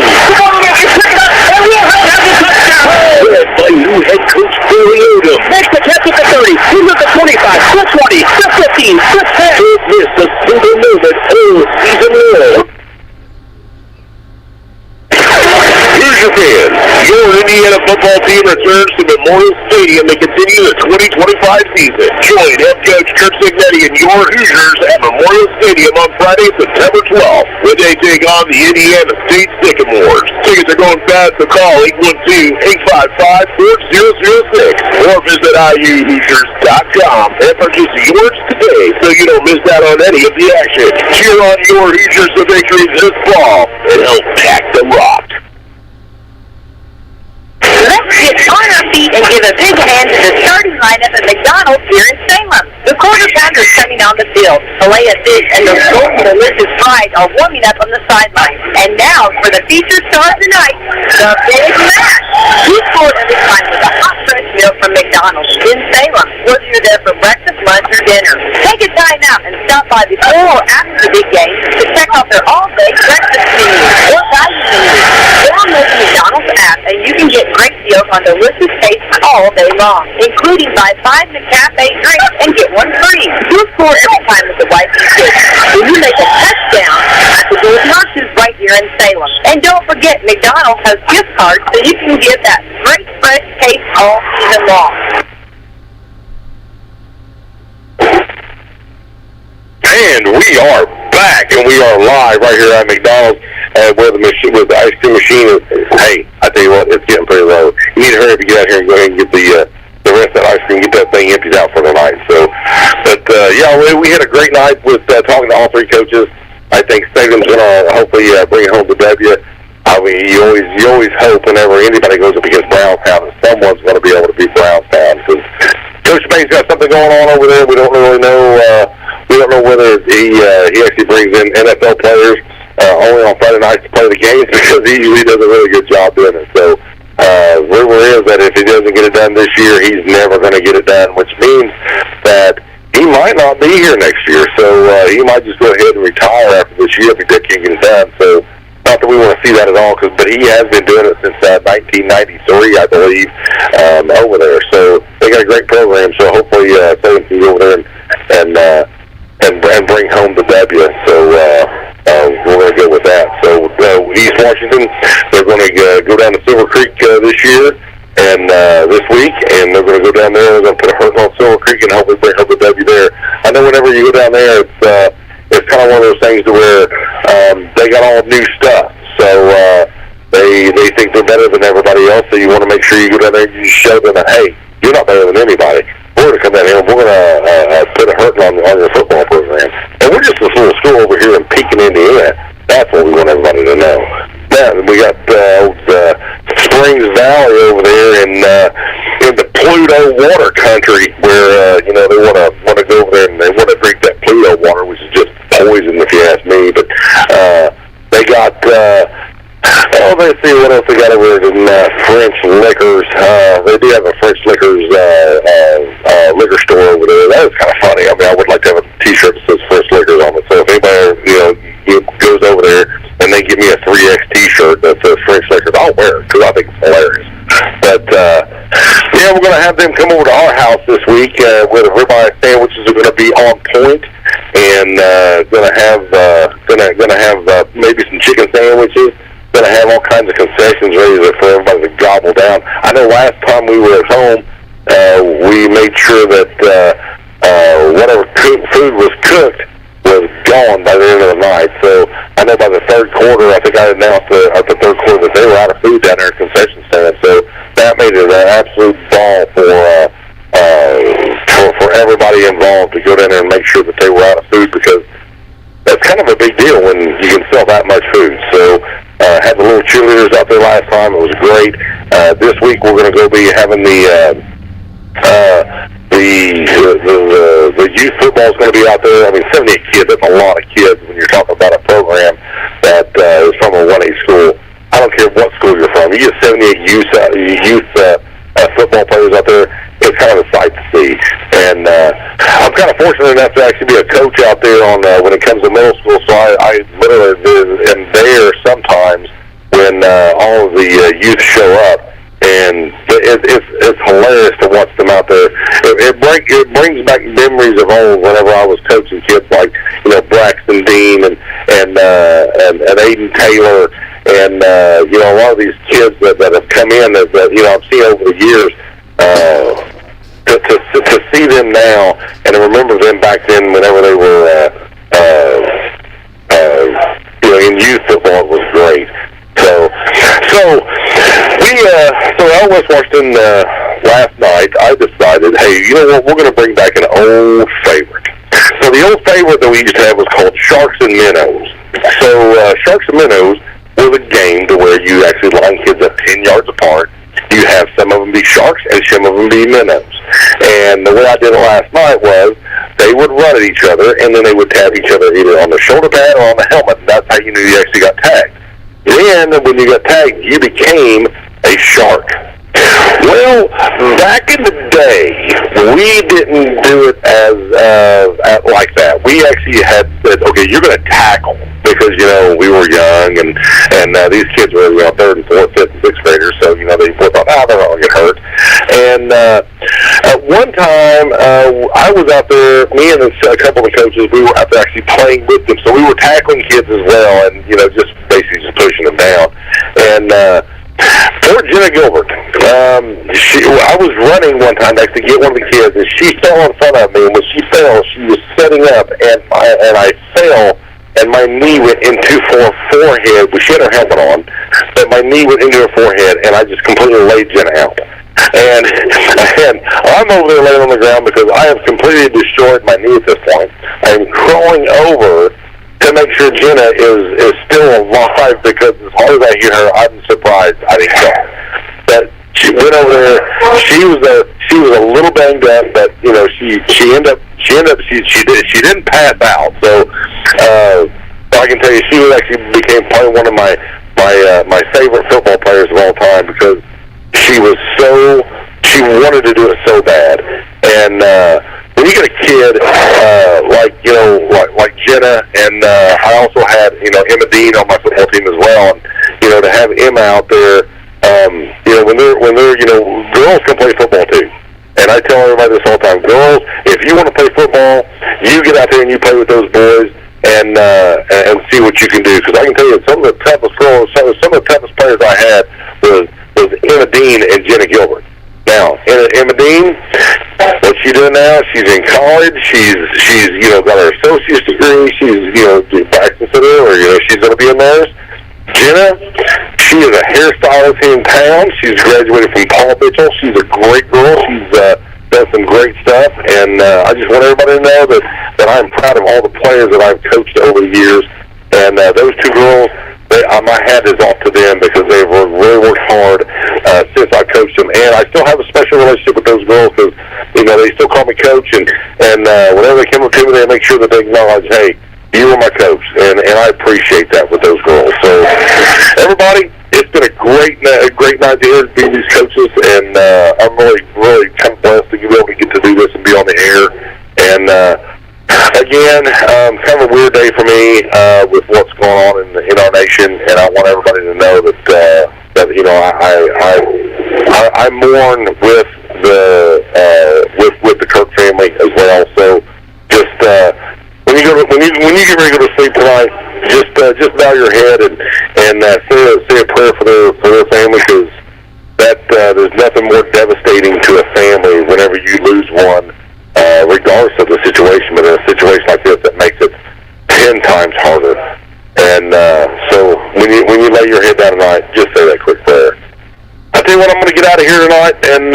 Led by new head coach Mariota. Makes the catch at the 30. He's at the 25, the 20, the 15, the 10. Don't miss a single moment all season long. Here's your fans. Your Indiana football team returns to Memorial Stadium to continue the 2025 season. Join head coach Kirk Signetti and your Hoosiers at Memorial Stadium on Friday, September 12th, when they take on the Indiana State Sycamores. Tickets are going fast, so call 812-855-4006 or visit IUHoosiers.com and purchase yours today so you don't miss out on any of the action. Cheer on your Hoosiers to victory this fall and help pack the rock. Let's get on our feet and give a big hand to the starting lineup at McDonald's here in Salem. The quarter pounder is coming on the field. Filet of fish and those golden delicious fries are warming up on the sideline. And now for the feature star of the night, the Big Mac. Look forward every time with a hot fresh meal from McDonald's in Salem, whether you're there for breakfast, lunch, or dinner. Take a time out and stop by before or after the big game to check out their all-day breakfast menu or value menu. Download the McDonald's app and you can get great deals on delicious tastes all day long, including buy 5 McCafe drinks and get 1 free. You'll score every time with the white kids. When you make a touchdown, the Golden Horses right here in Salem. And don't forget, McDonald's has gift cards so you can get that great fresh taste all season long. And we are back, and we are live right here at McDonald's where the ice cream machine is. Hey, I tell you what, it's getting pretty low. You need to hurry up and get out here and go ahead and get the rest of that ice cream, get that thing emptied out for the night. So, we had a great night with talking to all 3 coaches. I think Salem's going to hopefully bring home the W. I mean, you always hope whenever anybody goes up against Brownstown that someone's going to be able to beat Brownstown, because Coach May's got something going on over there. We don't really know. We don't know whether he actually brings in NFL players only on Friday nights to play the games, because he usually does a really good job doing it. So rumor is that if he doesn't get it done this year, he's never going to get it done, which means that he might not be here next year. So he might just go ahead and retire after this year if he can't get it done. So not that we want to see that at all, but he has been doing it since 1993, I believe, over there. So they got a great program. So hopefully Salem can go over there and bring home the W. So we're going to go with that. So East Washington, they're going to go down to Silver Creek this year and this week, and they're going to go down there. They're going to put a hurt on Silver Creek and hopefully bring home the W there. I know whenever you go down there, it's kind of one of those things to where they got all new stuff. So they think they're better than everybody else. So you want to make sure you go down there and you show them that, hey, you're not better than anybody. We're going to come down here and we're going to put a hurt on your football program. And we're just this little school over here in Pekin, Indiana. That's what we want everybody to know. Now, we got Springs Valley over there in the Pluto water country, where they want to go over there and they want to drink that Pluto water, which is just poison if you ask me. But they got let's see what else they got over there in French liquors. They do have a French liquors liquor store over there. That was kind of funny. I mean, I would like to have a T-shirt that says First Liquors on it. So if anybody, goes over there and they give me a 3X T-shirt that says French Liquors, I'll wear it because I think it's hilarious. But we're going to have them come over to our house this week with ribeye sandwiches are going to be on point, and going to have maybe some chicken sandwiches. Going to have all kinds of concessions ready for everybody to gobble down. I know last time we were at home, we made sure that whatever food was cooked was gone by the end of the night. So I know by the third quarter, I think I announced at the third quarter that they were out of food down there at concession stand. So that made it an absolute ball for everybody involved to go down there and make sure that they were out of food, because that's kind of a big deal when you can sell that much food. So had the little cheerleaders out there last time. It was great. This week we're going to go be having the youth football is going to be out there. I mean, 78 kids, that's a lot of kids when you're talking about a program that is from a 1A school. I don't care what school you're from. You get 78 youth football players out there. It's kind of a sight to see. And I'm kind of fortunate enough to actually be a coach out there on when it comes to middle school, so I literally am there sometimes when all of the youth show up. And it's hilarious to watch them out there. It brings back memories of old whenever I was coaching kids like Braxton Dean and Aiden Taylor and a lot of these kids that have come in that I've seen over the years. To see them now and to remember them back then whenever they were in youth football, it was great. So out West Washington last night, I decided, hey, you know what? We're going to bring back an old favorite. So the old favorite that we used to have was called Sharks and Minnows. So Sharks and Minnows was a game to where you actually line kids up 10 yards apart. You have some of them be sharks and some of them be minnows. And the way I did it last night was they would run at each other, and then they would tap each other either on the shoulder pad or on the helmet, and that's how you knew you actually got tagged. Then, when you got tagged, you became a shark. Well, back in the day, we didn't do it as like that. We actually had said, okay, you're going to tackle, because we were young, and these kids were 3rd and 4th, 5th, and 6th graders, so they thought, they're not going to get hurt. And at one time, I was out there, me and a couple of the coaches, we were out there actually playing with them, so we were tackling kids as well, and just basically just pushing them down. And poor Jenna Gilbert. I was running one time to actually get one of the kids, and she fell in front of me. And when she fell, she was setting up, and I fell, and my knee went into her forehead. She had her helmet on, but my knee went into her forehead, and I just completely laid Jenna out. And I'm over there laying on the ground because I have completely destroyed my knee at this point. I'm crawling over to make sure Jenna is still alive, because as hard as I hear her, I'm surprised I didn't go. But she went over there. She was a little banged up, but she didn't pass out. So I can tell you, she became probably one of my favorite football players of all time, because she wanted to do it so bad. And when you get a kid like Jenna, and I also had Emma Dean on my football team as well, and to have Emma out there, when they're girls can play football too. And I tell everybody this all the time: girls, if you want to play football, you get out there and you play with those boys and see what you can do. Because I can tell you, some of the toughest girls, some of the toughest players I had was Emma Dean and Jenna Gilbert. Now, Emma Dean, what she's doing now, she's in college. She's got her associate's degree. She's practicing it, or she's going to be a nurse. Jenna, she is a hairstylist here in town. She's graduated from Paul Mitchell. She's a great girl. She's done some great stuff, and I just want everybody to know that I'm proud of all the players that I've coached over the years. And those two girls, my hat is off to them, because they've really worked hard since I coached them. And I still have a special relationship with those girls, because they still call me coach, and whenever they come up to me, they make sure that they acknowledge, hey, you were my coach, and I appreciate that with those girls. So everybody, it's been a great night to interview these coaches, and I'm really kind of blessed to be able to get to do this and be again, kind of a weird day for me with what's going on in our nation, and I want everybody to know that you know I mourn with the Kirk family as well. So just when you get ready to go to sleep tonight, just bow your head and say a prayer for their family, because that there's nothing more devastating to a family whenever you lose one, regardless of the situation. But in a situation like this, that makes it 10 times harder. And so when you lay your head down tonight, just say that quick prayer. I tell you what, I'm going to get out of here tonight, and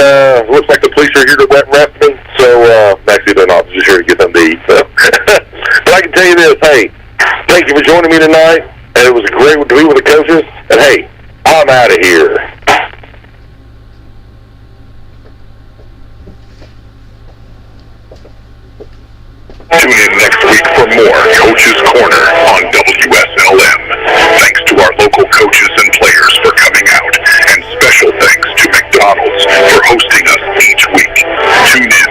looks like the police are here to arrest me. So actually, they're not. Just here to get them to eat. So. But I can tell you this: hey, thank you for joining me tonight. And it was great to be with the coaches. And hey, I'm out of here. Tune in next week for more Coach's Corner on WSLM. Thanks to our local coaches and players for coming out, and special thanks to McDonald's for hosting us each week. Tune in